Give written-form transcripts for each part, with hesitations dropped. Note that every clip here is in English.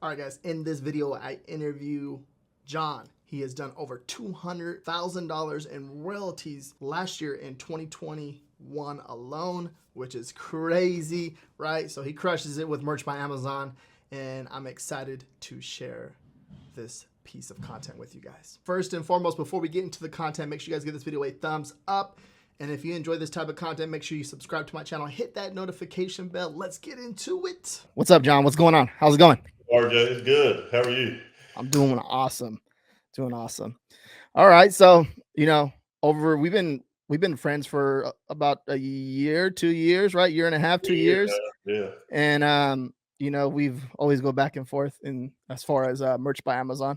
All right, guys, in this video, I interview John. He has done over $200,000 in royalties last year in 2021 alone, which is crazy, right? So he crushes it with merch by Amazon, and I'm excited to share this piece of content with you guys. First and foremost, before we get into the content, make sure you guys give this video a thumbs up. And if you enjoy this type of content, make sure you subscribe to my channel, hit that notification bell. Let's get into it. What's up, John? What's going on? How's it going? RJ, it's good. How are you? I'm doing awesome. Doing awesome. All right. So, we've been friends for about a year, 2 years, right? Year and a half, 2 years. Yeah. And we've always go back and forth in as far as merch by Amazon.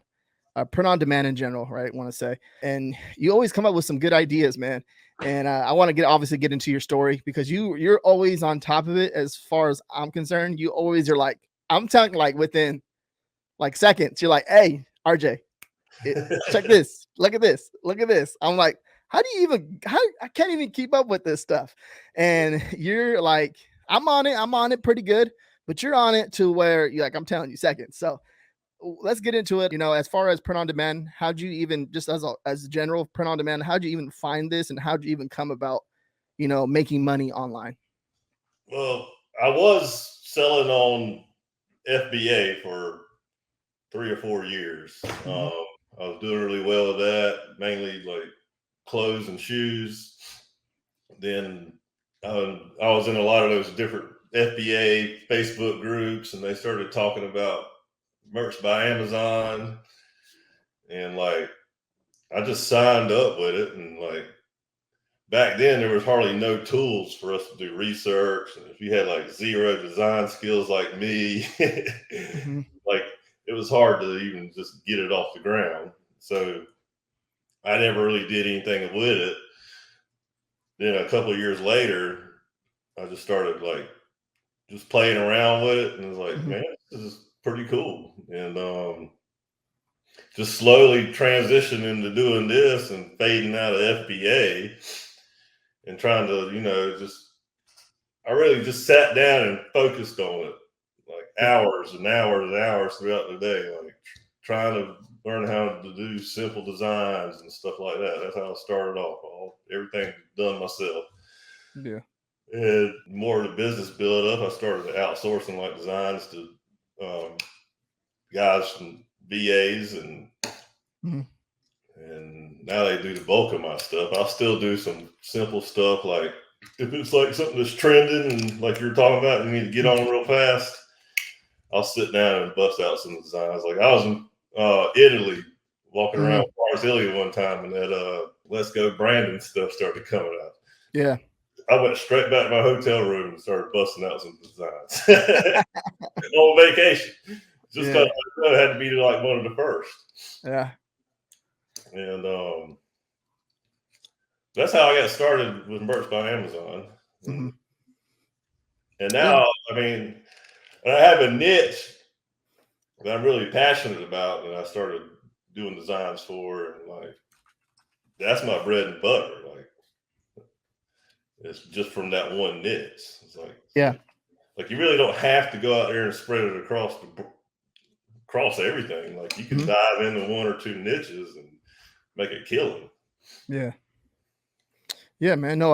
Print on demand in general, right? Want to say, and you always come up with some good ideas, man. And I want to obviously get into your story because you're always on top of it. As far as I'm concerned, you always are like, I'm telling like within like seconds, you're like, hey, RJ, check this, look at this. I'm like, how I can't even keep up with this stuff. And you're like, I'm on it pretty good, but you're on it to where you're like, I'm telling you seconds. So let's get into it. As far as print on demand, how'd you even, just as a general print on demand, how'd you even find this and how'd you even come about, making money online? Well, I was selling on FBA for 3 or 4 years. I was doing really well at that, mainly like clothes and shoes. Then I was in a lot of those different FBA Facebook groups, and they started talking about merch by Amazon, and like I just signed up with it. And like back then there was hardly no tools for us to do research, and if you had like zero design skills like me, like it was hard to even just get it off the ground. So I never really did anything with it. Then a couple of years later, I just started like just playing around with it, and it was like, man, this is pretty cool. And just slowly transitioning into doing this and fading out of FBA and trying to, I really just sat down and focused on it like hours and hours and hours throughout the day, like trying to learn how to do simple designs and stuff like that. That's how I started off. Everything done myself. Yeah. And more of the business build up, I started outsourcing like designs to guys from VAs, and now they do the bulk of my stuff. I'll still do some simple stuff, like if it's like something that's trending and like you're talking about, you need to get on real fast, I'll sit down and bust out some designs. Like I was in Italy walking around Brasilia one time, and that Let's Go Brandon stuff started coming out. Yeah. I went straight back to my hotel room and started busting out some designs on vacation. Just because I had to be like one of the first. Yeah. And that's how I got started with merch by Amazon. And now, I mean, I have a niche that I'm really passionate about, and I started doing designs for, and like that's my bread and butter. Like it's just from that one niche. It's like, like you really don't have to go out there and spread it across everything. Like you can dive into one or two niches and make a killing. Yeah, man. No,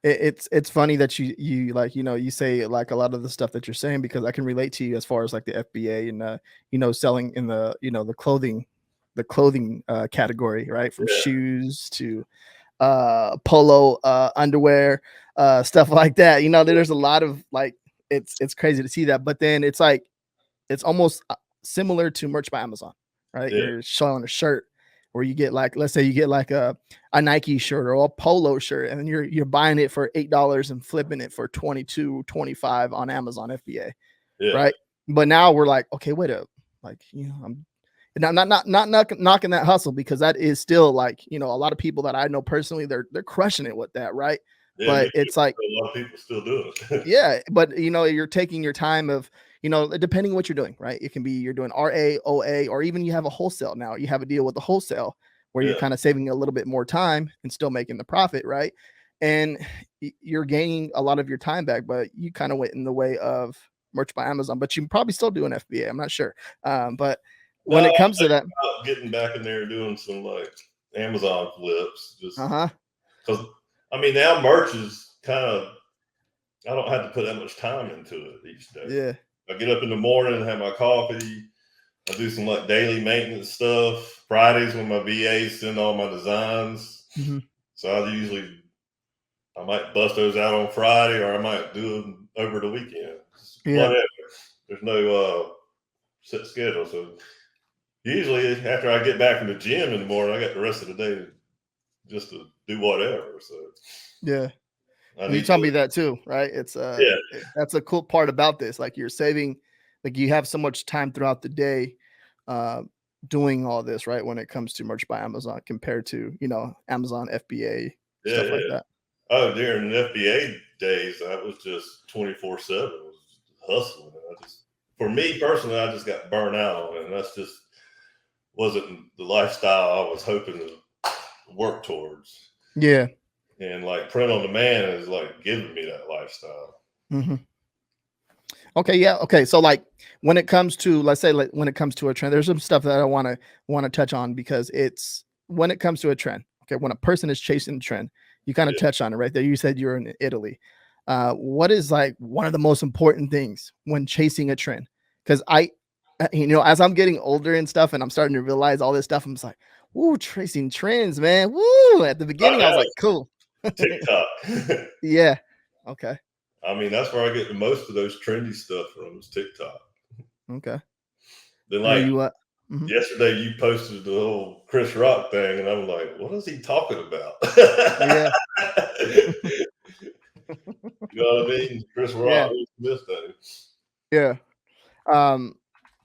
it's funny that you like, you say like a lot of the stuff that you're saying, because I can relate to you as far as like the FBA and selling in the the clothing category, right? From shoes to polo underwear, stuff like that. There's a lot of like, it's crazy to see that, but then it's like it's almost similar to merch by Amazon, right? You're showing a shirt where you get like, let's say you get like a Nike shirt or a polo shirt, and then you're buying it for $8 and flipping it for 22, 25 on Amazon FBA, right? But now we're like, okay, wait up, like I'm not knocking that hustle, because that is still like, a lot of people that I know personally, they're crushing it with that, right? But it's like a lot of people still do it. Yeah, but you're taking your time of, depending what you're doing, right? It can be you're doing RA, OA, or even you have a wholesale now. You have a deal with the wholesale where you're kind of saving a little bit more time and still making the profit, right? And you're gaining a lot of your time back, but you kind of went in the way of merch by Amazon, but you probably still do an FBA. I'm not sure. But No, when I'm it comes to that, thinking about getting back in there and doing some like Amazon flips, just uh-huh. because I mean now merch is kind of I don't have to put that much time into it each day. Yeah. I get up in the morning and have my coffee. I do some like daily maintenance stuff. Fridays when my VAs send all my designs. Mm-hmm. So I might bust those out on Friday or I might do them over the weekend. Yeah. Whatever. There's no set schedule. So usually after I get back in the gym in the morning, I got the rest of the day just to do whatever. So Yeah. I And you need tell me to, that too, right? yeah, That's a cool part about this. Like you're saving, like you have so much time throughout the day uh doing all this, right? When it comes to merch by Amazon compared to, Amazon FBA, yeah, stuff like yeah. that. Oh, during the FBA days, I was just 24/7. I was hustling. And for me personally, I just got burnt out on it. And that's just wasn't the lifestyle I was hoping to work towards. Yeah. And like print on demand is like giving me that lifestyle. Hmm. Okay, yeah. Okay. So like when it comes to, let's say, like when it comes to a trend, there's some stuff that I want to touch on because it's when it comes to a trend. Okay, when a person is chasing a trend, you kind of Yeah. touched on it right there. You said you're in Italy. What is like one of the most important things when chasing a trend? Because as I'm getting older and stuff, and I'm starting to realize all this stuff, I'm just like, "Woo, tracing trends, man! Woo!" At the Right beginning, I was now like, it's "Cool, TikTok. yeah, okay, I mean, that's where I get the most of those trendy stuff from is TikTok. okay." Then Are like you mhm. yesterday you posted the whole Chris Rock thing, and I'm like, what is he talking about? Yeah, You know what I mean? Chris Rock, yeah, Will Smith thing. yeah. Um,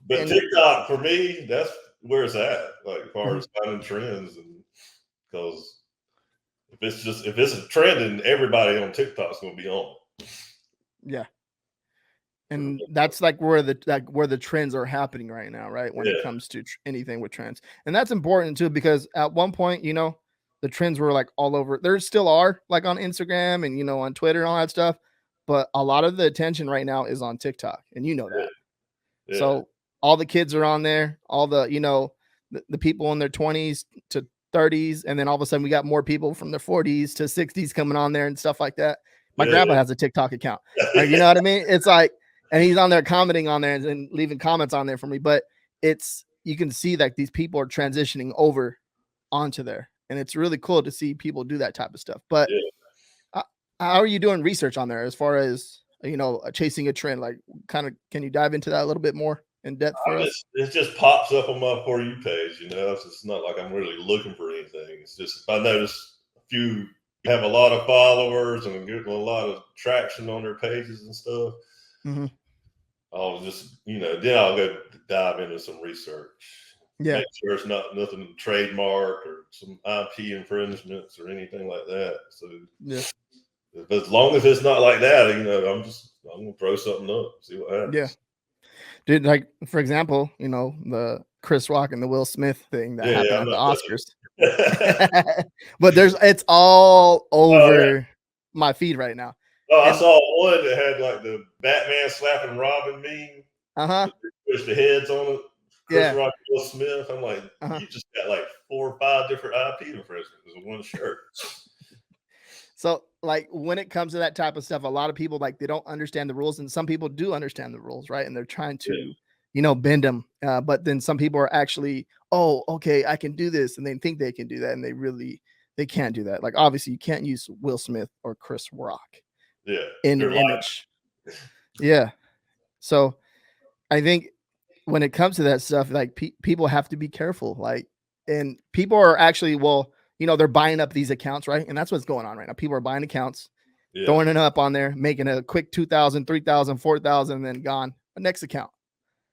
But and TikTok for me, that's where it's at. Like as far mhm, as finding trends, and because if it's a trend, then everybody on TikTok's gonna be on it. yeah, For the and most part. that's like where the trends are happening right now, right? When it Yeah, comes to anything with trends, and that's important too because at one point, the trends were like all over. There still are like on Instagram and on Twitter and all that stuff, but a lot of the attention right now is on TikTok, and you know that. yeah, yeah, So all the kids are on there, all the people in their 20s to 30s, and then all of a sudden we got more people from their 40s to 60s coming on there and stuff like that. My yeah, grandpa has a TikTok account. Like, you yeah. know what I mean? It's like, and he's on there commenting on there and leaving comments on there for me. But you can see that these people are transitioning over onto there. And it's really cool to see people do that type of stuff. But Yeah. uh, how are you doing research on there as far as chasing a trend? Like, kind of, can you dive into that a little bit more in depth for us? It just pops up on my For You page. It's not like I'm really looking for anything. It's just if I notice a few have a lot of followers and getting a lot of traction on their pages and stuff, Hmm. I'll just then I'll go dive into some research, Yeah, make sure it's not nothing trademark or some IP infringements or anything like that. So yeah, as long as it's not like that, I'm gonna throw something up, see what yeah. happens. Did like, for example, the Chris Rock and the Will Smith thing that Yeah, happened I'm at the not touching Oscars. it. But it's all Oh yeah. over my feed right now. Oh, I And saw one that had like the Batman slapping Robin meme. uh-huh. They pushed the heads on it. Chris Yeah. Rock, Will Smith. I'm like, Uh-huh. you just got like 4 or 5 different IP infringements in one shirt. So like when it comes to that type of stuff, a lot of people like they don't understand the rules, and some people do understand the rules, right? And they're trying Yeah, to, bend them. But then some people are actually, oh, okay, I can do this, and they think they can do that, and they can't do that. Like obviously, you can't use Will Smith or Chris Rock yeah. in They're an like, image. Yeah. So I think when it comes to that stuff, like people have to be careful. Like, and people are actually, well, they're buying up these accounts, right? And that's what's going on right now. People are buying accounts, yeah, throwing it up on there, making a quick 2,000, 3,000, 4,000, and then gone. The next account.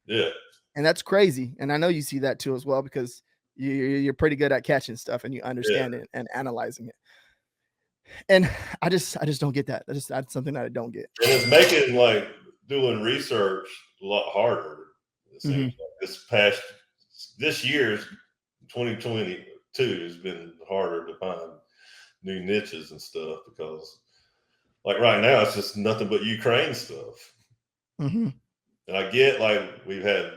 yeah, And that's crazy. And I know you see that too as well because you're pretty good at catching stuff and you yeah. understand it and analyzing it. And I just don't get that. That's something that I don't get. And it's making like doing research a lot harder. It seems Hmm. like this year's 2022 has been harder to find new niches and stuff because like right now it's just nothing but Ukraine stuff. Hmm. And I get like we've had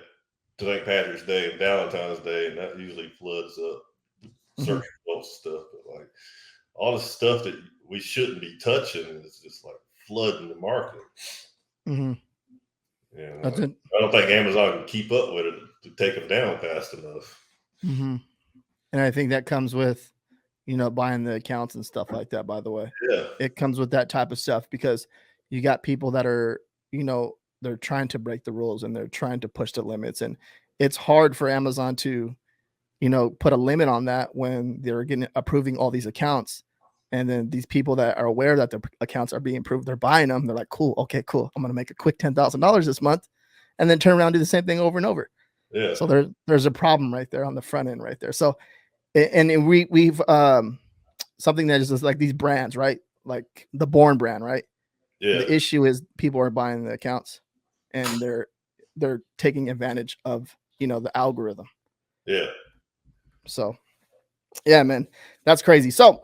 St. Patrick's Day and Valentine's Day, and that usually floods up Mhm, search results stuff. But like all the stuff that we shouldn't be touching is just like flooding the market. mhm. And That's it. I don't think Amazon can keep up with it to take them down fast enough. Mhm. And I think that comes with, buying the accounts and stuff like that, by the way. Yeah, It comes with that type of stuff because you got people that are, they're trying to break the rules and they're trying to push the limits. And it's hard for Amazon to, put a limit on that when they're getting approving all these accounts. And then these people that are aware that their accounts are being approved, they're buying them. They're like, cool, okay, cool. I'm gonna make a quick $10,000 this month, and then turn around and do the same thing over and over. yeah, So there's a problem right there on the front end right there. So and we've something that is just like these brands, right? Like the Born brand, right? yeah, The issue is people are buying the accounts and they're taking advantage of, the algorithm. yeah, So yeah, man, that's crazy. So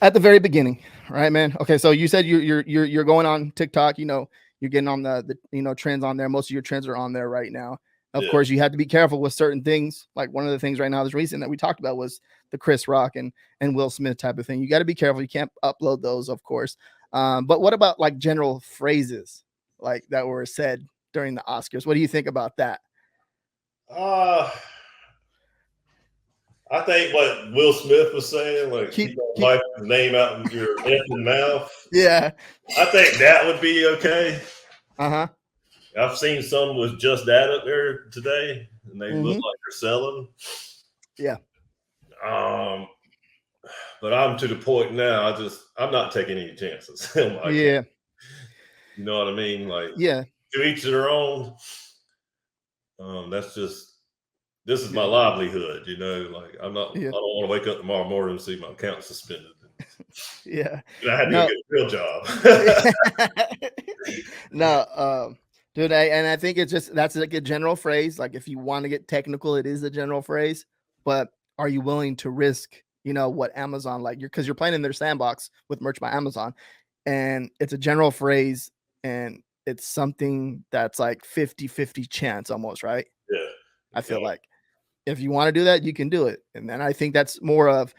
at the very beginning, right, man? Okay, so you said you're going on TikTok, you're getting on the trends on there. Most of your trends are on there right now. Of yeah, course, you have to be careful with certain things. Like one of the things right now that's recent that we talked about was the Chris Rock and Will Smith type of thing. You got to be careful. You can't upload those, of course. But what about like general phrases like that were said during the Oscars? What do you think about that? uh, I think what Will Smith was saying, like keep on Keep wiping his name out of your effing mouth. yeah. I think that would be okay. Uh-huh. I've seen some with just that up there today, and they look Mm-hmm. like they're selling. Yeah. Um, but I'm to the point now. I'm not taking any chances. I can't. Yeah. You know what I mean? Like Yeah. to each their own. That's just this is my Yeah. livelihood. You know, like I'm not. Yeah. I don't want to wake up tomorrow morning and see my account suspended. Yeah. And I had to go No. get a real job. No, dude, I think it's just that's like a general phrase. Like if you want to get technical, it is a general phrase. But are you willing to risk, what Amazon like you're playing in their sandbox with merch by Amazon, and it's a general phrase and it's something that's like 50-50 chance almost, right? Yeah, I yeah, feel like if you want to do that, you can do it. And then I think that's the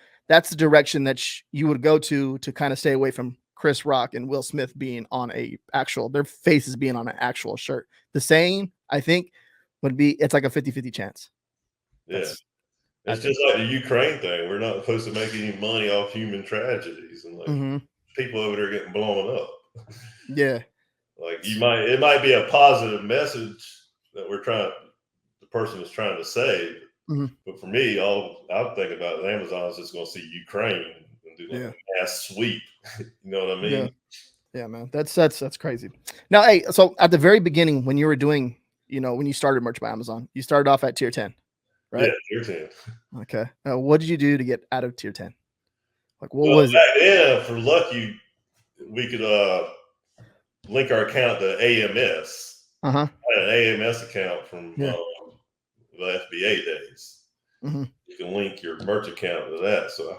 direction that you would go to kind of stay away from Chris Rock and Will Smith being on their faces being on an actual shirt. The saying, I think, would be it's like a 50-50 chance. yeah. That's I It's just think. like the Ukraine thing. We're not supposed to make any money off human tragedies, and like Hmm. people over there getting blown up. Yeah. Like it might be a positive message that the person is trying to say. Hmm. But for me, all I'm thinking about is Amazon's just going to see Ukraine and do like Yeah. a mass sweep. You know what I Yeah. mean? Yeah, man. That's crazy. Now, hey, so at the very beginning when you were doing, when you started merch by Amazon, you started off at tier 10, Yeah, right? you're saying. Okay. What did you do to get out of tier 10? Like what Well, was it? back then, for lucky, we could link our account to AMS. Uh-huh. I had an AMS account from Yeah. the FBA days. Hmm. You can link your merch account to that. So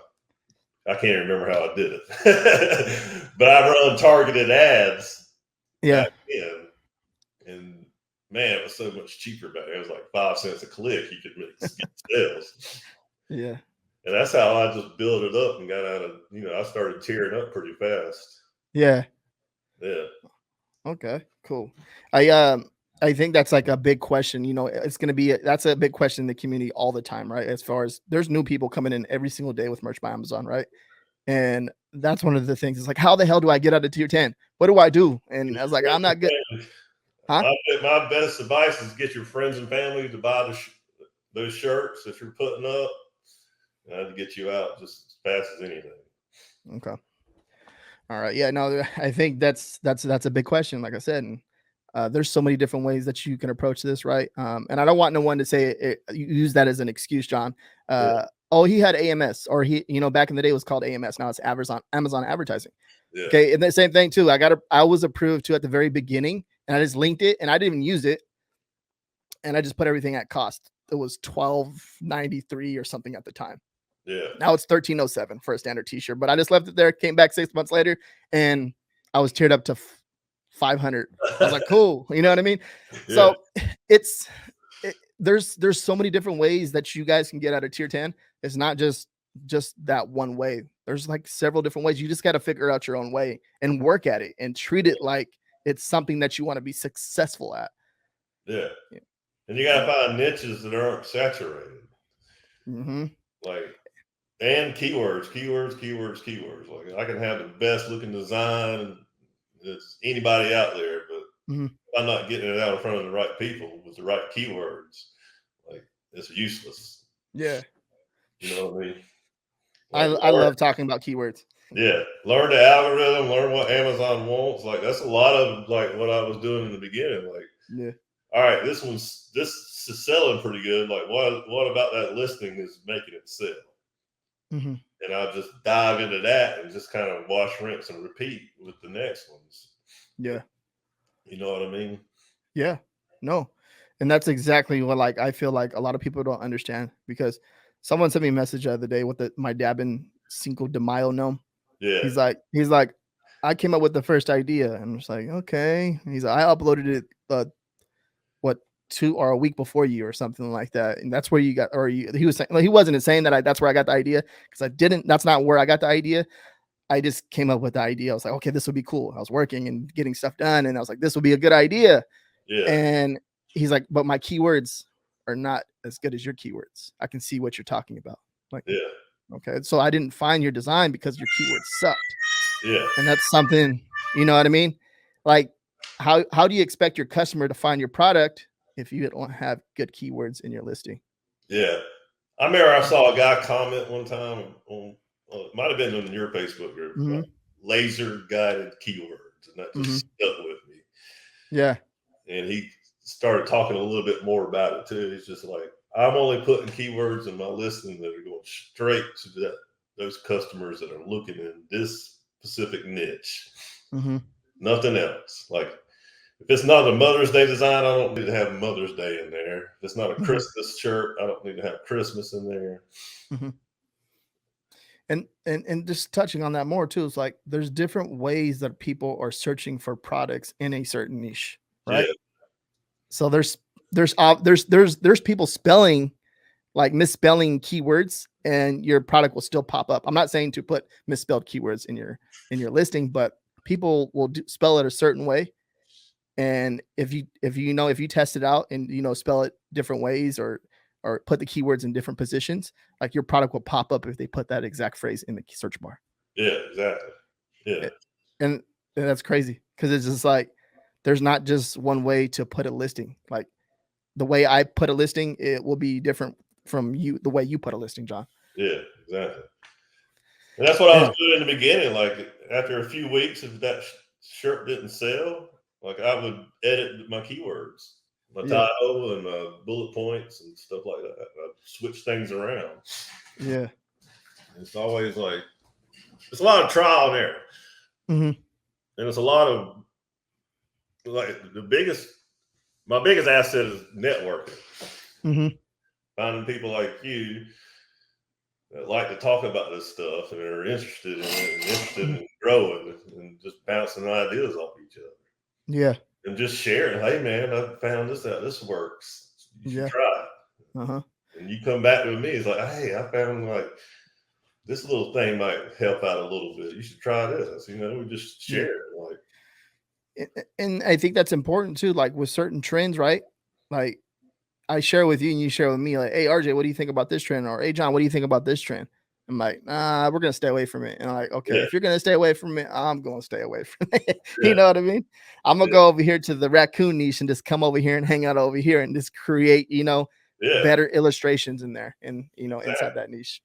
I can't remember how I did it, but I run targeted ads Yeah. back then, and man, it was so much cheaper back then. It was like 5 cents a click. You could get sales, Yeah. and that's how I just built it up and got out of. I started tearing up pretty fast. Yeah. Yeah, Okay, cool. I think that's like a big question. It's gonna be that's a big question in the community all the time, right? As far as there's new people coming in every single day with merch by Amazon, right? And that's one of the things. It's like, how the hell do I get out of tier 10? What do I do? And I was like, I'm not good. Huh? my best advice is get your friends and family to buy those shirts that you're putting up. To get you out just as fast as anything. Okay. All right. Yeah, no, I think that's a big question, like I said. And there's so many different ways that you can approach this, right? And I don't want no one to say use that as an excuse, John. Yeah, Oh, he had AMS, or back in the day it was called AMS. Now it's Amazon advertising. yeah, Okay, and the same thing too. I was approved to at the very beginning, and I just linked it, and I didn't even use it, and I just put everything at cost. It was $12.93 or something at the time. yeah. Now it's $13.07 for a standard T-shirt, but I just left it there. Came back 6 months later, and I was tiered up to 500. I was like, cool. You know what I mean? Yeah. So it's there's so many different ways that you guys can get out of tier 10. It's not just that one way. There's like several different ways. You just got to figure out your own way and work at it and treat it like it's something that you want to be successful at. Yeah. Yeah. And you got to find niches that aren't saturated. Mm-hmm. Like, and keywords. Like, I can have the best looking design that's anybody out there, but Mm-hmm. if I'm not getting it out in front of the right people with the right keywords, like, it's useless. Yeah. You know what I mean? Like, I love talking about keywords. yeah, learn the algorithm, learn what Amazon wants. Like, that's a lot of like what I was doing in the beginning. Like, Yeah. all right, this is selling pretty good. Like, what about that listing is making it sell? Mm-hmm. And I'll just dive into that and just kind of wash, rinse, and repeat with the next ones. Yeah. You know what I mean? Yeah. No. And that's exactly what like I feel like a lot of people don't understand, because someone sent me a message the other day with my dabbing Cinco de Mayo gnome. Yeah, He's like, I came up with the first idea. And I'm just like, okay. He's like, I uploaded it what 2 or a week before you or something like that. And that's where you got, or he was saying, like, he wasn't saying that that's where I got the idea, because that's not where I got the idea. I just came up with the idea. I was like, okay, this would be cool. I was working and getting stuff done, and I was like, this would be a good idea. yeah, And he's like, but my keywords are not as good as your keywords. I can see what you're talking about. Like, yeah, okay, so I didn't find your design because your keywords sucked. yeah, And that's something, you know what I mean? Like, how do you expect your customer to find your product if you don't have good keywords in your listing? yeah. I remember I saw a guy comment one time on, it might have been on your Facebook group, Mm-hmm. laser guided keywords, and that just stuck with me. Yeah. And he started talking a little bit more about it too. He's just like, I'm only putting keywords in my listing that are going straight to those customers that are looking in this specific niche. Mm-hmm. Nothing else. Like, if it's not a Mother's Day design, I don't need to have Mother's Day in there. If it's not a Christmas shirt, I don't need to have Christmas in there. Mm-hmm. And just touching on that more too, it's like there's different ways that people are searching for products in a certain niche, right? Yeah, So there's people misspelling keywords, and your product will still pop up. I'm not saying to put misspelled keywords in your listing, but people will spell it a certain way. And if you test it out and spell it different ways, or put the keywords in different positions, like, your product will pop up if they put that exact phrase in the search bar. yeah, exactly. Yeah, And that's crazy, because it's just like there's not just one way to put a listing. Like, the way I put a listing, it will be different from the way you put a listing, John. yeah, exactly. And that's what I Yeah. was doing in the beginning. Like, after a few weeks, if that shirt didn't sell, like, I would edit my keywords, my Yeah. title and my bullet points and stuff like that. I'd switch things around. Yeah. It's always like, it's a lot of trial and error. Mm-hmm. And it's a lot of, like, my biggest asset is networking. Mm-hmm. Finding people like you that like to talk about this stuff and are interested in it and interested in growing and just bouncing ideas off each other. Yeah. And just sharing, hey man, I found this out. This works. You should try it. Uh-huh. And you come back to me, it's like, hey, I found like this little thing might help out a little bit. You should try this. We just share it. Like, and I think that's important too, like with certain trends, right? Like, I share with you and you share with me, like, hey RJ, what do you think about this trend? Or hey John, what do you think about this trend? I'm like, nah, we're gonna stay away from it. And I'm like, okay, if you're gonna stay away from it, I'm gonna stay away from it. You know what I mean? I'm gonna go over here to the raccoon niche and just come over here and hang out over here and just create, better illustrations in there and inside that niche.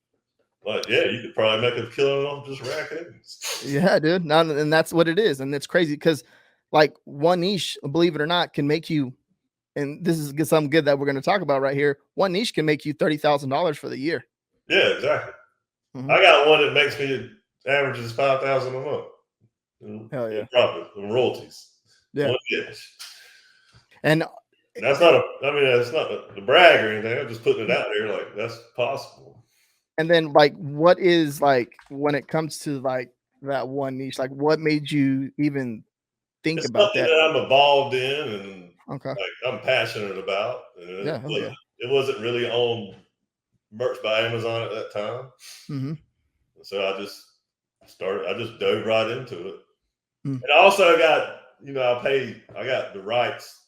Like, yeah, you could probably make a killing off just raccoons. Yeah, dude. And that's what it is. And it's crazy because, like, one niche, believe it or not, can make you, and this is something good that we're going to talk about right here. One niche can make you $30,000 for the year. Yeah, exactly. Mm-hmm. I got one that makes me averages $5,000 a month. Hell yeah. Profit and royalties. Yeah. One niche. And that's not that's not the brag or anything. I'm just putting it out there like that's possible. And then, like, what is, like, when it comes to like that one niche, like, what made you even think It's about something that. that I'm involved in and Okay. like I'm passionate about. And Yeah. Oh yeah. it wasn't really on merch by Amazon at that time. Mm-hmm. So I just dove right into it. Mm. And I also got, I got the rights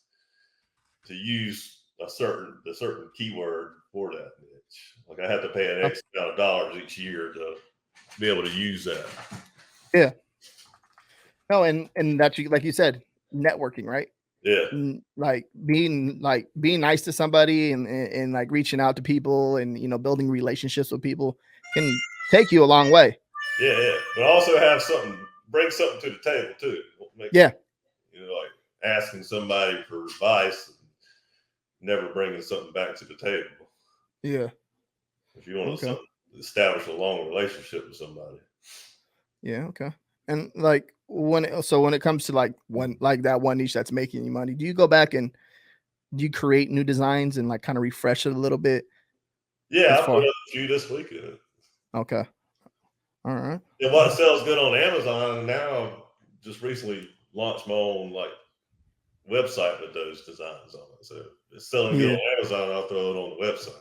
to use the certain keyword for that niche. Like I had to pay an Oh, X amount of dollars each year to be able to use that. yeah. No, and that's like you said, networking, right? Yeah. Like being nice to somebody and like reaching out to people and building relationships with people can take you a long way. Yeah, yeah. But also have bring something to the table too. What makes Yeah. like asking somebody for advice and never bringing something back to the table. Yeah. If you want Okay. to establish a long relationship with somebody. Yeah. Okay. And like when it comes to like that one niche that's making you money, do you go back and do you create new designs and like kind of refresh it a little bit Yeah, as I put far? up a few this weekend. Okay. All right. And what sells good on Amazon, and now I've just recently launched my own like website with those designs on it. So it's selling good Yeah. on Amazon, I'll throw it on the website.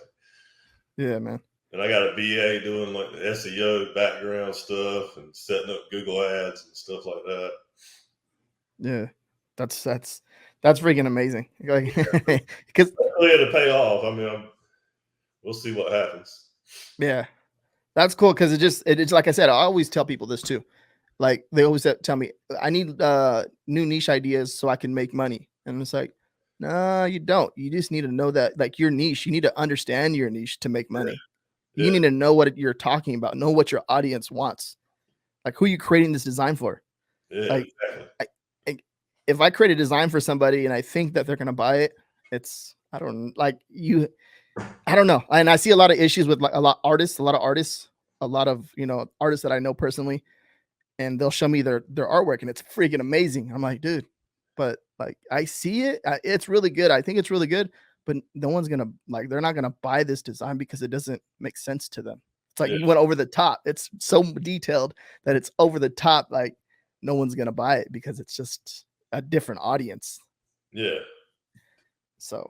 Yeah, man. And I got a VA doing like the SEO background stuff and setting up Google ads and stuff like that. Yeah. That's freaking amazing. Like, because Hopefully it'll pay off. I mean, we'll see what happens. yeah, that's cool because it's like I said, I always tell people this too. Like they always tell me I need new niche ideas so I can make money. And it's like, no, you don't. You just need to know that like your niche, you need to understand your niche to make money. You Yeah, need to know what you're talking about, know what your audience wants. Like who you creating this design for. yeah, Like exactly. I, if I create a design for somebody and I think that they're gonna buy it, it's I don't like you. I don't know, and I see a lot of issues with like a lot of artists, a lot of artists that I know personally, and they'll show me their artwork, and it's freaking amazing. I'm like, dude, but like I see it, it's really good. I think it's really good, but no one's gonna like they're not gonna buy this design because it doesn't make sense to them. It's like Yeah, you went over the top. It's so detailed that it's over the top. Like no one's gonna buy it because it's just a different audience. yeah. So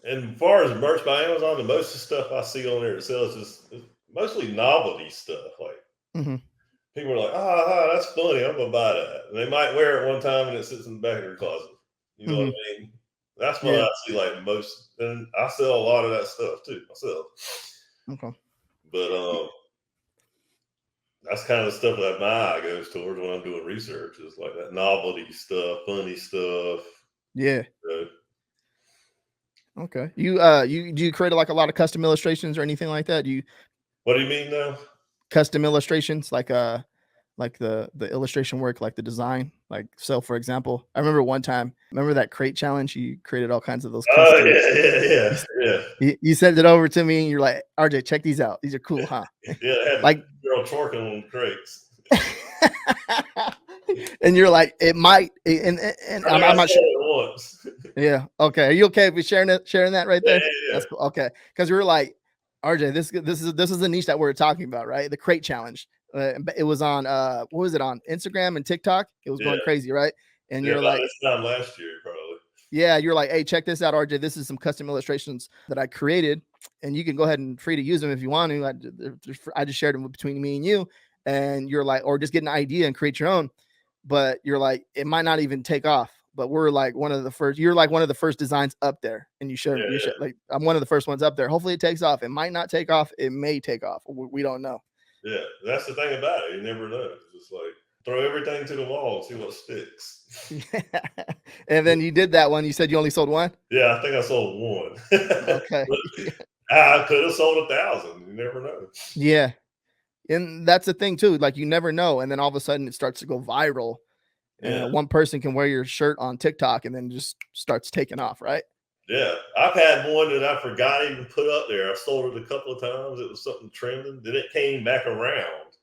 And as far as merch by Amazon, the most of the stuff I see on there that sells is mostly novelty stuff. Like mhm. people are like, that's funny. I'm gonna buy that. And they might wear it one time and it sits in the back of their closet. You know what Mhm. I mean? That's what Yeah. I see like most. And I sell a lot of that stuff too myself. Okay. But that's kind of the stuff that my eye goes towards when I'm doing research. Is like that novelty stuff, funny stuff. Yeah. Uh, Okay. You do you create like a lot of custom illustrations or anything like that? Do you what do you mean now? custom illustrations like the illustration work, like the design? Like so for example, I remember one time, remember that crate challenge? You created all kinds of those Oh custom yeah, yeah, you, yeah, s- yeah, you sent it over to me and you're like, RJ, check these out. These are cool, huh? yeah. I had the Like girl twerking on crates. and you're like, it might and I think I I'm saw not sure. it once. Yeah. Okay. Are you okay with sharing that right Yeah, there? yeah, That's cool. Okay. Because we were like, RJ, this is the niche that we're talking about, right? The crate challenge. It was on what was it on Instagram and TikTok? It was yeah, going crazy, right? And yeah. you're About like, this time last year, probably. yeah, you're like, hey, check this out, RJ. This is some custom illustrations that I created, and you can go ahead and free to use them if you want to. I just shared them between me and you, and you're like, or just get an idea and create your own. But you're like, it might not even take off. But we're like one of the first. You're like one of the first designs up there, and you Yeah, should like I'm one of the first ones up there. Hopefully, it takes off. It might not take off. It may take off. We don't know. yeah. That's the thing about it. You never know. It's just like throw everything to the wall and see what sticks. And then you did that one. You said you only sold one. Yeah, I think I sold one. Okay. But I could have sold 1,000. You never know. Yeah. And that's the thing too. Like you never know. And then all of a sudden it starts to go viral. Yeah, And one person can wear your shirt on TikTok and then just starts taking off, right? yeah. I've had one that I forgot to even put up there. I sold it a couple of times. It was something trending. Then it came back around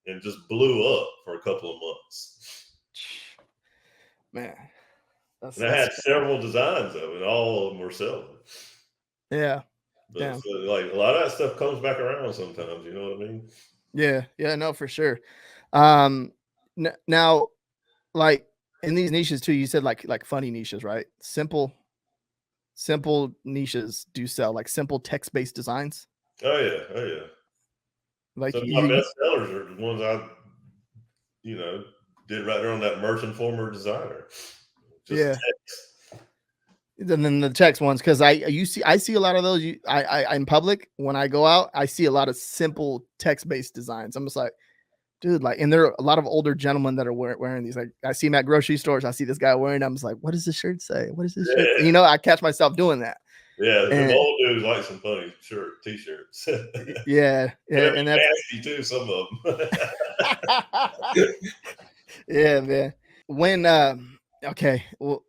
and just blew up for a couple of months. Man, And I that's had several designs of it. All of them were selling. yeah. But Yeah. so, like a lot of that stuff comes back around sometimes. You know what I mean? Yeah. Yeah. No, for sure. Um now like in these niches too, you said like funny niches, right? Simple niches do sell, like simple text-based designs. Oh yeah, oh yeah. Like Some of my you best sellers are the ones I, you know, did right there on that merchant former designer. Just yeah. text. And then the text ones, because I see a lot of those. I in public when I go out, I see a lot of simple text-based designs. I'm just like, dude, like, and there are a lot of older gentlemen that are wearing these. Like, I see them at grocery stores. I see this guy wearing them. I'm just like, what does this shirt say? What does this shirt say? Yeah, You know, I catch myself doing that. yeah. Them And old dudes like some funny t-shirts. yeah, yeah, They're and that's nasty too. Some of them. yeah, man. When okay, well,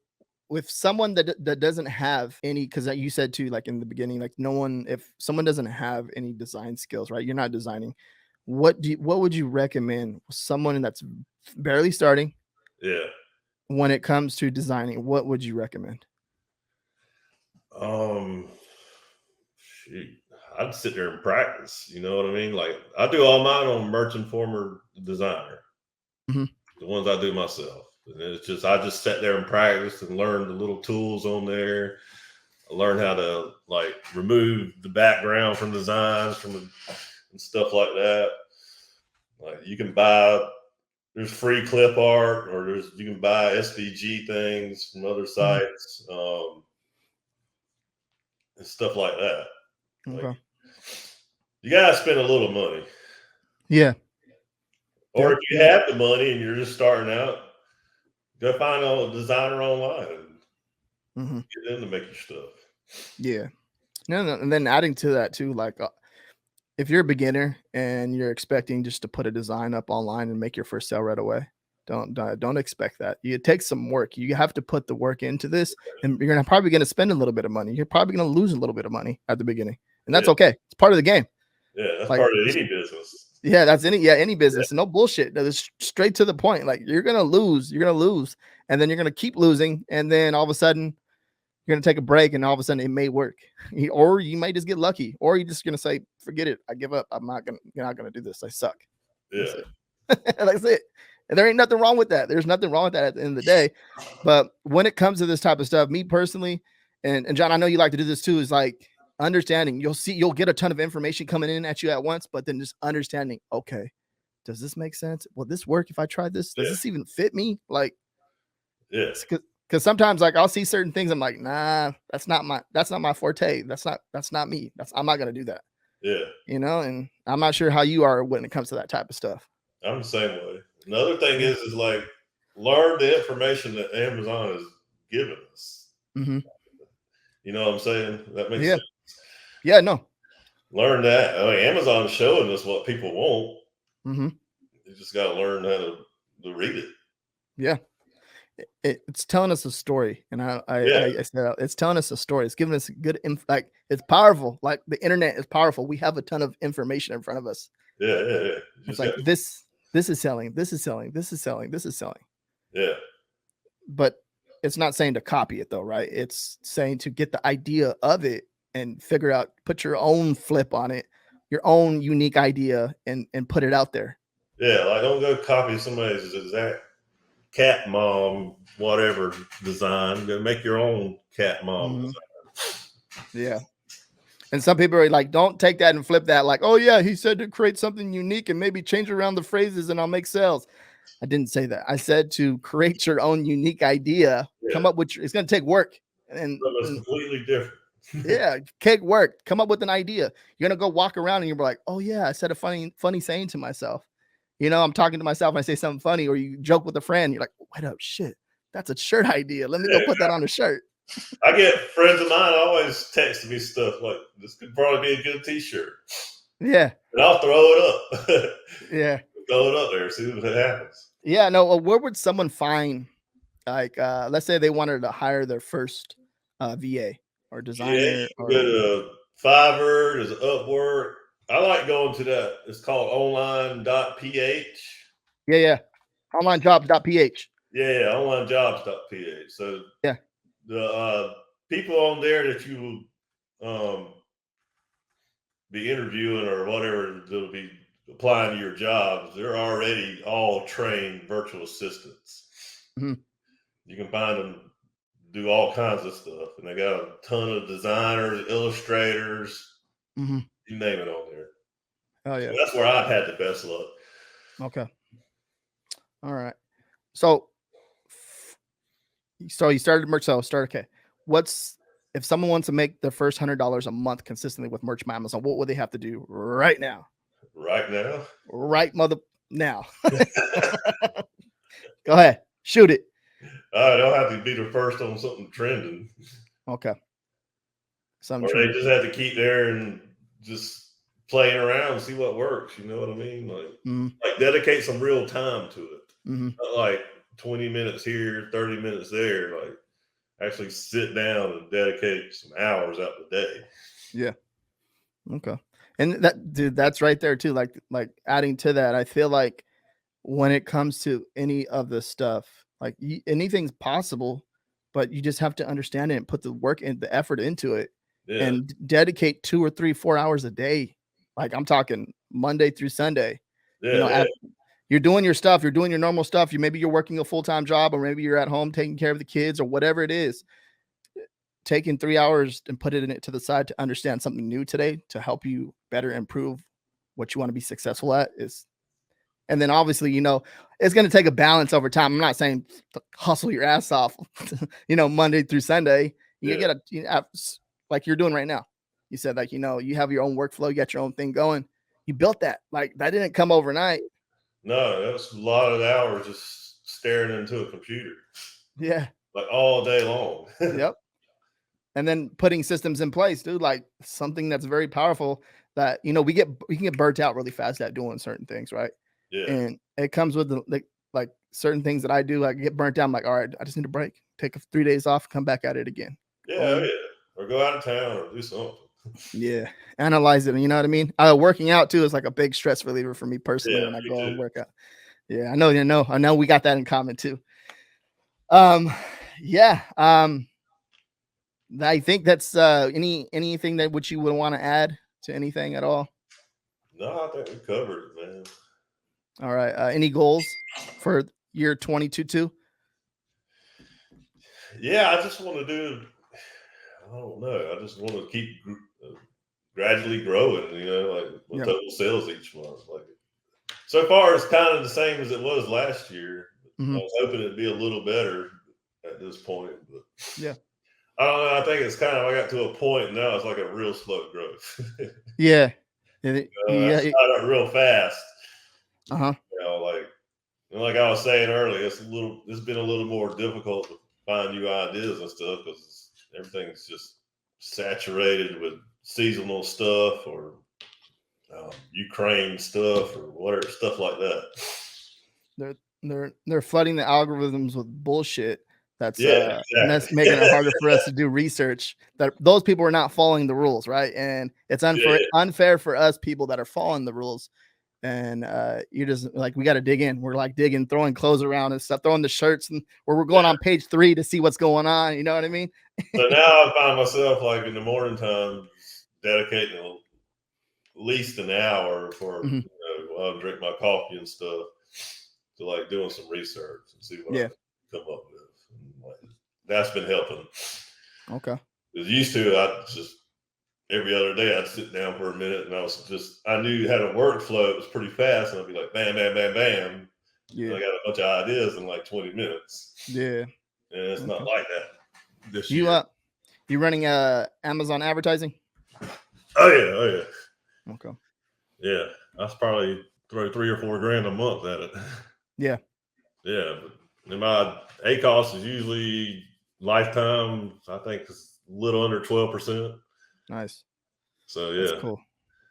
with someone that doesn't have any, because you said too, like in the beginning, like no one, if someone doesn't have any design skills, right? You're not designing. What would you recommend someone that's barely starting Yeah. when it comes to designing? What would you recommend? Um. Shoot. I'd sit there and practice. You know what I mean? Like I do all mine on Merchant Former Designer. Mhm. The ones I do myself. And it's just I just sat there and practiced and learned the little tools on there. I learned how to like remove the background from designs and stuff like that. Like you can buy there's free clip art or you can buy SVG things from other Mhm. sites and stuff like that. Like Okay. you gotta spend a little money. Yeah. Or if Yep. you Yep. have the money and you're just starting out, go find a designer online and Mhm. get them to make your stuff. Yeah. No, no, and then adding to that too, like if you're a beginner and you're expecting just to put a design up online and make your first sale right away, don't expect that. It takes some work. You have to put the work into this, and you're probably going to spend a little bit of money. You're probably going to lose a little bit of money at the beginning, and that's Yeah, okay. It's part of the game. yeah, that's Like, part of any business. yeah, that's any business. No bullshit. That's straight to the point. Like you're gonna lose. You're gonna lose, and then you're gonna keep losing, and then all of a sudden you're gonna take a break, and all of a sudden it may work, or you might just get lucky, or you're just gonna say, "Forget it, I give up. You're not gonna do this. I suck." Yeah, That's it. That's it. And there ain't nothing wrong with that. There's nothing wrong with that at the end of the day. But when it comes to this type of stuff, me personally, and John, I know you like to do this too, is like understanding. You'll get a ton of information coming in at you at once, but then just understanding. Okay, does this make sense? Will this work if I try this? Does yeah, this even fit me? Like, yeah, because sometimes like I'll see certain things, I'm like, nah, that's not my forte. That's not me. I'm not gonna do that. yeah. And I'm not sure how you are when it comes to that type of stuff. I'm the same way. Another thing Yeah. is like learn the information that Amazon is giving us. Hmm. You know what I'm saying? That makes Yeah. sense. Yeah. No. Learn that. I mean, Amazon's showing us what people want. Hmm. You just got to learn how to read it. Yeah. It's telling us a story, and Yeah, I said it's telling us a story. It's giving us good, like it's powerful. Like the internet is powerful. We have a ton of information in front of us. yeah, yeah, yeah. You It's just like got this is selling. This is selling. This is selling. This is selling. yeah, But it's not saying to copy it though, right? It's saying to get the idea of it and figure out, put your own flip on it, your own unique idea, and put it out there. yeah. Like don't go copy somebody's exact cat mom whatever design. Go make your own cat mom Mhm. design. Yeah. And some people are like, don't take that and flip that. Like, oh yeah, he said to create something unique and maybe change around the phrases and I'll make sales. I didn't say that. I said to create your own unique idea. Yeah, Come up with. It's going to take work, and, something that's and completely different. yeah, cake work. Come up with an idea. You're gonna go walk around and you're like, oh yeah, I said a funny saying to myself. I'm talking to myself and I say something funny, or you joke with a friend. You're like, wait up, shit, that's a shirt idea. Let me go Yeah, put that on a shirt. I get friends of mine always texting me stuff like this could probably be a good T-shirt, Yeah, and I'll throw it up, yeah, throw it up there, see what happens. yeah. No, where would someone find, like, let's say they wanted to hire their first VA or Yeah, you designer can go or to Fiverr, there's Upwork. I like going to that. It's called online.ph. yeah, yeah, onlinejobs.ph. Yeah, yeah, onlinejobs.ph. So Yeah. the people on there that you will be interviewing or whatever that'll be applying to your jobs, they're already all trained virtual assistants. Mhm. You can find them do all kinds of stuff, and they got a ton of designers, illustrators, Mm-hmm. you name it on there. Oh So yeah. that's where I've had the best luck. Okay. All right. So you started merch. So start. Okay. What's if someone wants to make their first $100 a month consistently with merch by Amazon? What would they have to do right now? Right now, Right, mother. Now. Go ahead. Shoot it. I don't have to be the first on something trending, Okay. Some or they trend. just have to keep there and just playing around and see what works. You know what I mean? Mm-hmm. Like dedicate some real time to it. Mm-hmm. Not like 20 minutes here, 30 minutes there. Like actually sit down and dedicate some hours out the day. Yeah. Okay. And that, dude, that's right there too. Like adding to that, I feel like when it comes to any of this stuff, like anything's possible, but you just have to understand it and put the work and the effort into it, Yeah, and dedicate 2 or 3, 4 hours a day. Like I'm talking Monday through Sunday. You yeah, know, yeah, you're doing your stuff, you're doing your normal stuff. Maybe you're working a full-time job, or maybe you're at home taking care of the kids or whatever it is. Taking 3 hours and put it in it to the side to understand something new today to help you better improve what you want to be successful at is. And then obviously, it's going to take a balance over time. I'm not saying hustle your ass off, Monday through Sunday. You yeah. get like you're doing right now. You said like, you have your own workflow, you got your own thing going. You built that. Like that didn't come overnight. No, that was a lot of hours just staring into a computer Yeah. like all day long. Yep. And then putting systems in place, dude, like something that's very powerful that, we can get burnt out really fast at doing certain things. Right. Yeah, And it comes with like certain things that I do, like get burnt out. I'm like, all right, I just need a break, take 3 days off, come back at it again. yeah, oh, Boom. yeah. Or go out of town or do something. Yeah. Analyze it. You know what I mean? Working out too is like a big stress reliever for me personally Yeah, when I me go and too. work out. Yeah. I know we got that in common too. Um, yeah. I think that's anything that which you would want to add to anything at all. No, I think we covered it, man. All right. Any goals for year 2022? Yeah, I just want to do. I don't know. I just want to keep gradually growing. Like my Yep. total sales each month. Like so far, it's kind of the same as it was last year. I Mm-hmm. was hoping it'd be a little better at this point, but Yeah. I don't know. I think it's kind of I got to a point now. It's like a real slow growth. Yeah. I Yeah. started real fast. Uh-huh. Like I was saying earlier, it's been a little more difficult to find new ideas and stuff because everything's just saturated with seasonal stuff or Ukraine stuff or whatever stuff like that. They're flooding the algorithms with bullshit. Yeah, And that's exactly. making it harder for us to do research. That those people are not following the rules, right? And it's Yeah, unfair for us people that are following the rules. And you're just like, we got to dig in. We're like digging, throwing clothes around and stuff, throwing the shirts, and where we're going yeah. on page 3 to see what's going on. You know what I mean? So now I find myself like in the morning time dedicating at least an hour for Mhm. while I drink my coffee and stuff to like doing some research and see what I Yeah. can come up with. And, like, that's been helping. Okay. Because used to, I just every other day I'd sit down for a minute and I knew how to workflow. It was pretty fast, and I'd be like, bam, bam, bam, bam, and Yeah. I got a bunch of ideas in like 20 minutes. Yeah. And it's not Okay. like that this You year. you running Amazon advertising? Oh yeah, oh yeah, Okay. yeah. That's probably throw 3 or 4 grand a month at it. Yeah. Yeah, but my ACOS is usually lifetime. I think it's a little under 12%. Nice. So That's yeah. cool.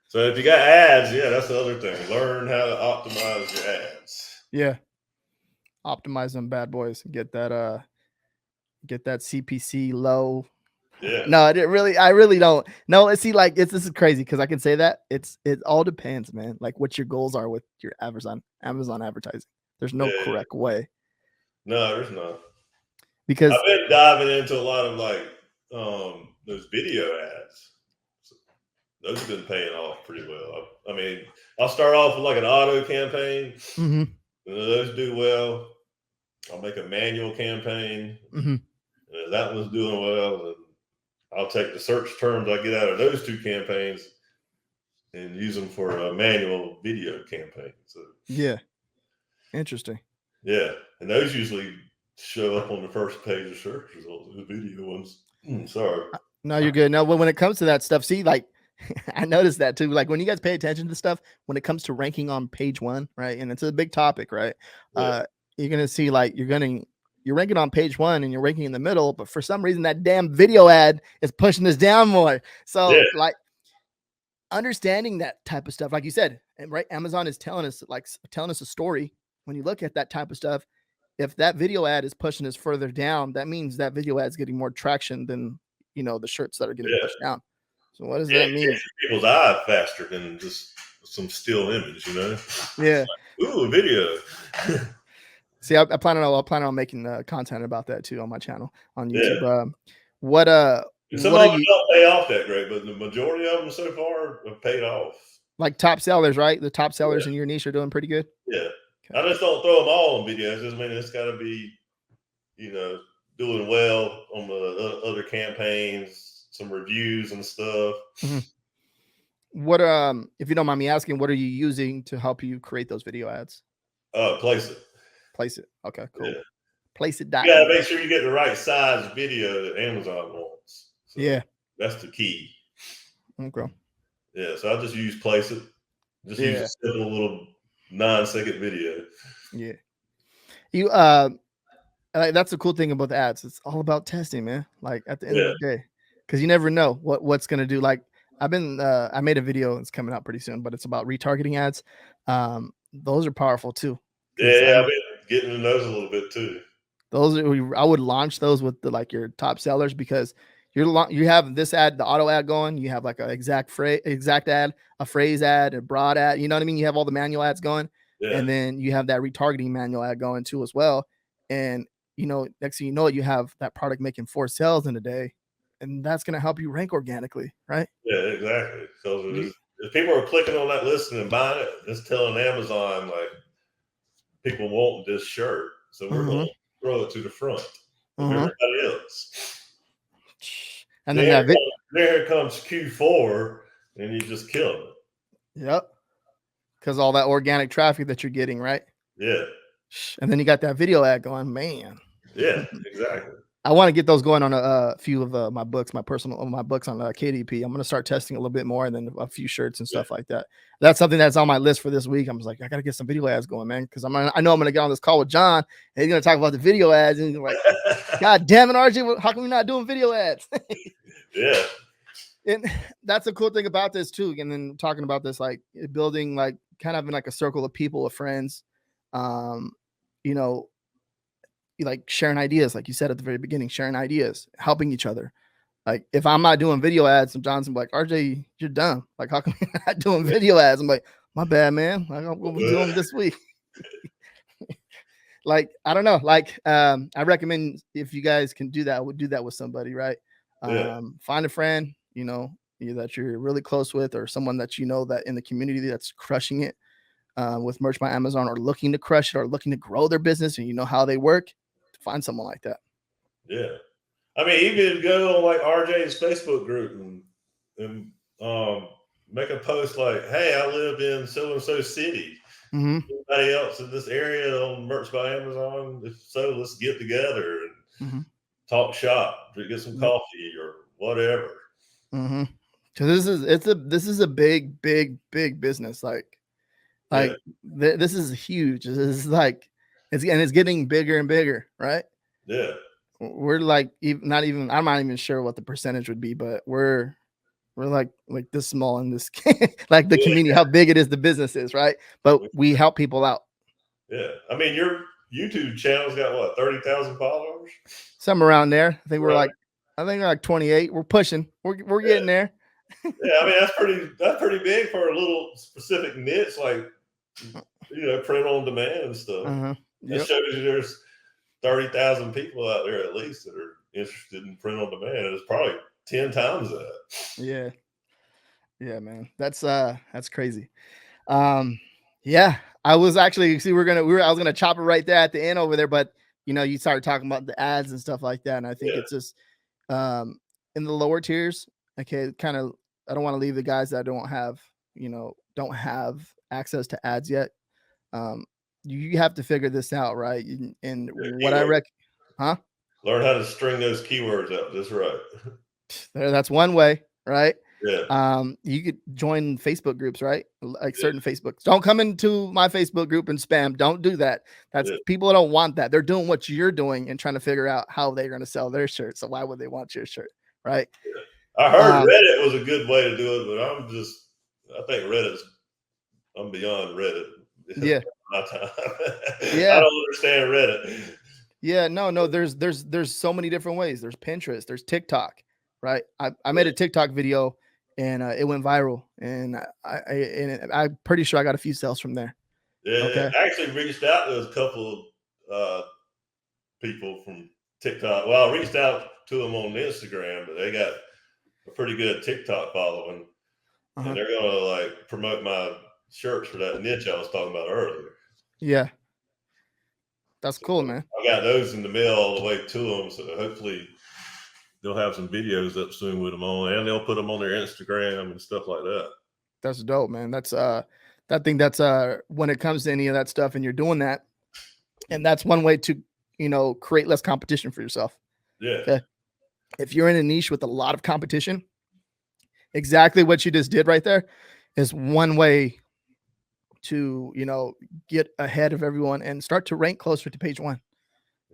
So if you got ads, yeah, that's the other thing. Learn how to optimize your ads. Yeah. Optimize them bad boys and get that CPC low. Yeah, No, I really don't. No, see, like this is crazy because I can say that it all depends, man. Like what your goals are with your Amazon advertising. There's no yeah. correct way No, there's not. because I've been diving into a lot of like those video ads. So those have been paying off pretty well. I mean, I'll start off with like an auto campaign. Mhm. Those do well. I'll make a manual campaign. Mm-hmm. And if that one's doing well, then I'll take the search terms I get out of those two campaigns and use them for a manual video campaign. So Yeah. Interesting. yeah, and those usually show up on the first page of search results. The video ones. Sorry. No, you're good. No, when it comes to that stuff, see, like I noticed that too. Like when you guys pay attention to stuff, when it comes to ranking on page one, right? And it's a big topic, right? Yeah. You're gonna see like you're ranking on page one and you're ranking in the middle, but for some reason that damn video ad is pushing us down more. So Yeah. like understanding that type of stuff, like you said, and right, Amazon is telling us a story. When you look at that type of stuff, if that video ad is pushing us further down, that means that video ad is getting more traction than the shirts that are getting Yeah. pushed down. So what does Yeah, that it mean? catches people's eye faster than just some still image, you know? Yeah. Ooh, a video. See, I plan on making content about that too on my channel on YouTube. Yeah. What Some what of are them you don't pay off that great, but the majority of them so far have paid off. like top sellers, right? The top sellers Yeah. in your niche are doing pretty good. Yeah. Okay. I just don't throw them all on videos. I just mean it's got to be, doing well on the other campaigns, some reviews and stuff. Mm-hmm. What if you don't mind me asking, what are you using to help you create those video ads? Place it. Place it. Okay, cool. Yeah. Place it. You gotta make sure you get the right size video that Amazon wants. So yeah, that's the key. Okay. Yeah, so I just use Place It. Just use a simple little 9-second video. Yeah. You that's the cool thing about the ads. It's all about testing, man. Like at the end of the day, because you never know what's gonna do. Like I made a video. It's coming out pretty soon, but it's about retargeting ads. Those are powerful too. Yeah, I've been getting to those a little bit too. I would launch those with your top sellers because you have this ad, the auto ad going. You have like an exact ad, a phrase ad, a broad ad. You know what I mean? You have all the manual ads going, and then you have that retargeting manual ad going too as well. And next thing you know, you have that product making 4 sales in a day, and that's going to help you rank organically, right? Yeah, exactly. So if people are clicking on that listing and buying it, it's telling Amazon like people want this shirt, so we're going to throw it to the front of everybody else. And then there comes Q4, and you just kill it. Yep. Because all that organic traffic that you're getting, right? Yeah. And then you got that video ad going, man. Yeah, exactly. I want to get those going on a few of my books, my books on KDP. I'm going to start testing a little bit more, and then a few shirts and stuff like that. That's something that's on my list for this week. I'm just like, I got to get some video ads going, man, because I know I'm going to get on this call with John, and he's going to talk about the video ads, and like, God damn it, RJ, how come we're not doing video ads? Yeah. And that's the cool thing about this too. And then talking about this, like building like kind of in like a circle of people, of friends, like sharing ideas, like you said at the very beginning, sharing ideas, helping each other. Like if I'm not doing video ads, and John's like, RJ, you're dumb. Like, how come you're not doing video ads? I'm like, my bad, man. Like, I'm gonna do them this week. Like, I don't know. Like, I recommend if you guys can do that, I would do that with somebody, right? Find a friend, that you're really close with, or someone that that in the community that's crushing it with Merch by Amazon, or looking to crush it, or looking to grow their business, and how they work. Find someone like that. Yeah. I mean, even go on like RJ's Facebook group and make a post like, hey, I live in so-and-so city. Anybody else in this area on Merch by Amazon? If so, let's get together and talk shop, get some coffee or whatever. Because this is a big business. This is huge. This is like it's getting bigger and bigger, right? Yeah. We're like I'm not even sure what the percentage would be, but we're like this small in this like the community, how big it is, the business is, right? But we help people out. Yeah. I mean, your YouTube channel's got what, 30,000 followers? Somewhere around there. I think we're like 28. We're pushing. We're getting there. Yeah, I mean that's pretty big for a little specific niche, like print on demand and stuff. That shows you there's 30,000 people out there at least that are interested in print on demand. It's probably 10 times that. Yeah, man. That's crazy. Yeah, I was actually I was gonna chop it right there at the end over there, but you started talking about the ads and stuff like that, and I think Yeah. it's just in the lower tiers. Okay, kind of. I don't want to leave the guys that don't have access to ads yet. Um, you have to figure this out, right? And Yeah. what I Keyword. huh? Learn how to string those keywords out just right. That's one way, right? Yeah. You could join Facebook groups, right? Like Yeah. certain Facebooks. Don't come into my Facebook group and spam. Don't do that. That's Yeah. people don't want that. They're doing what you're doing and trying to figure out how they're going to sell their shirt. So why would they want your shirt, right? I heard Um, Reddit was a good way to do it, but I think I'm beyond Reddit. yeah, My time. I yeah, don't understand Reddit. yeah. No. There's so many different ways. There's Pinterest. There's TikTok, right? I made a TikTok video and it went viral, and I'm pretty sure I got a few sales from there. Yeah, Okay. I actually reached out to a couple of people from TikTok. Well, I reached out to them on Instagram, but they got a pretty good TikTok following, and Uh-huh. they're gonna like promote my shirts for that niche I was talking about earlier. Yeah. That's So cool, man. I got those in the mail all the way to them, so hopefully they'll have some videos up soon with them on, and they'll put them on their Instagram and stuff like that. That's dope, man. That's when it comes to any of that stuff and you're doing that, and that's one way to, create less competition for yourself. Yeah. Okay. If you're in a niche with a lot of competition, exactly what you just did right there is one way to, get ahead of everyone and start to rank closer to page one.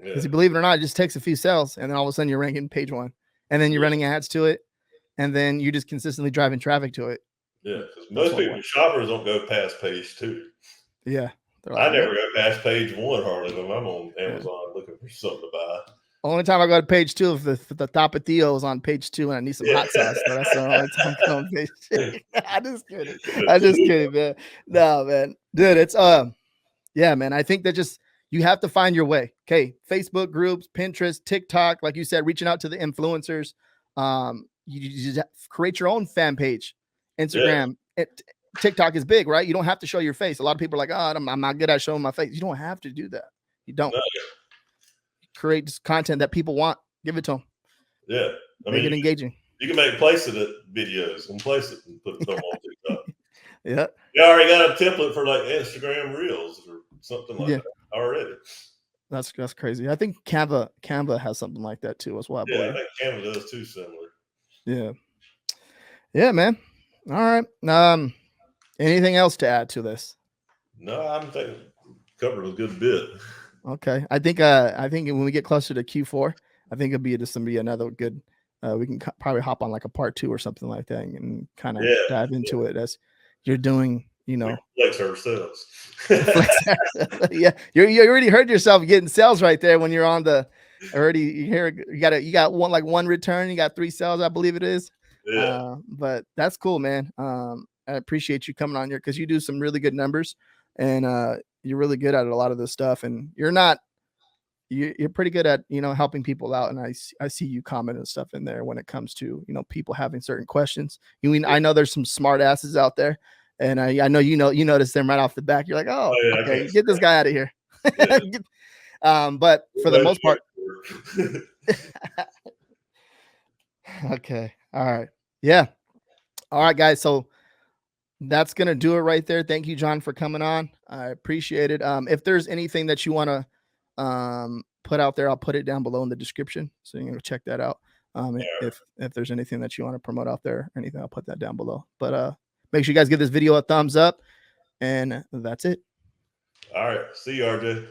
Because Yeah. believe it or not, it just takes a few sales and then all of a sudden you're ranking page one. And then you're Yeah. running ads to it. And then you just consistently driving traffic to it. Yeah. Because That's most one people, way. shoppers don't go past page 2. Yeah. They're I like, never nope. go past page 1 hardly when I'm on Yeah. Amazon looking for something to buy. Only time I go to page 2 if the Tapatio is on page 2 and I need some hot sauce. But that's the only time I go on page 2. I'm just kidding. I'm just kidding, man. No, man. Dude, it's yeah, man. I think that just you have to find your way. Okay. Facebook groups, Pinterest, TikTok, like you said, reaching out to the influencers. You just create your own fan page. Instagram. TikTok is big, right? You don't have to show your face. A lot of people are like, oh, I'm not good at showing my face. You don't have to do that. You don't. No. Create content that people want. Give it to them. Yeah. Make it engaging. You can make place it videos and place it and put them on TikTok. Yeah. You already got a template for like Instagram Reels or something like that already. That's crazy. I think Canva has something like that too as well. Yeah, I think Canva does too, similar. Yeah. Yeah, man. All right. Anything else to add to this? No, I'm thinking covered a good bit. Okay. I think when we get closer to Q4, I think it'll be just gonna be another good. We can probably hop on like a part 2 or something like that and kind of dive into it as you're doing. Flex ourselves. Yeah, you already heard yourself getting sales right there when you're on the already. You got one return. You got 3 sales, I believe it is. Yeah. But that's cool, man. I appreciate you coming on here because you do some really good numbers and you're really good at a lot of this stuff. And you're pretty good at helping people out. And I see you comment and stuff in there when it comes to people having certain questions. I know there's some smart asses out there. And I know you notice them right off the back. You're like, oh yeah, okay, get this guy out of here. Yeah. But for the most part, okay, all right, yeah, all right, guys. So that's gonna do it right there. Thank you, John, for coming on. I appreciate it. If there's anything that you want to put out there, I'll put it down below in the description, so you can check that out. If there's anything that you want to promote out there, or anything, I'll put that down below. But make sure you guys give this video a thumbs up, and that's it. All right. See you, RJ.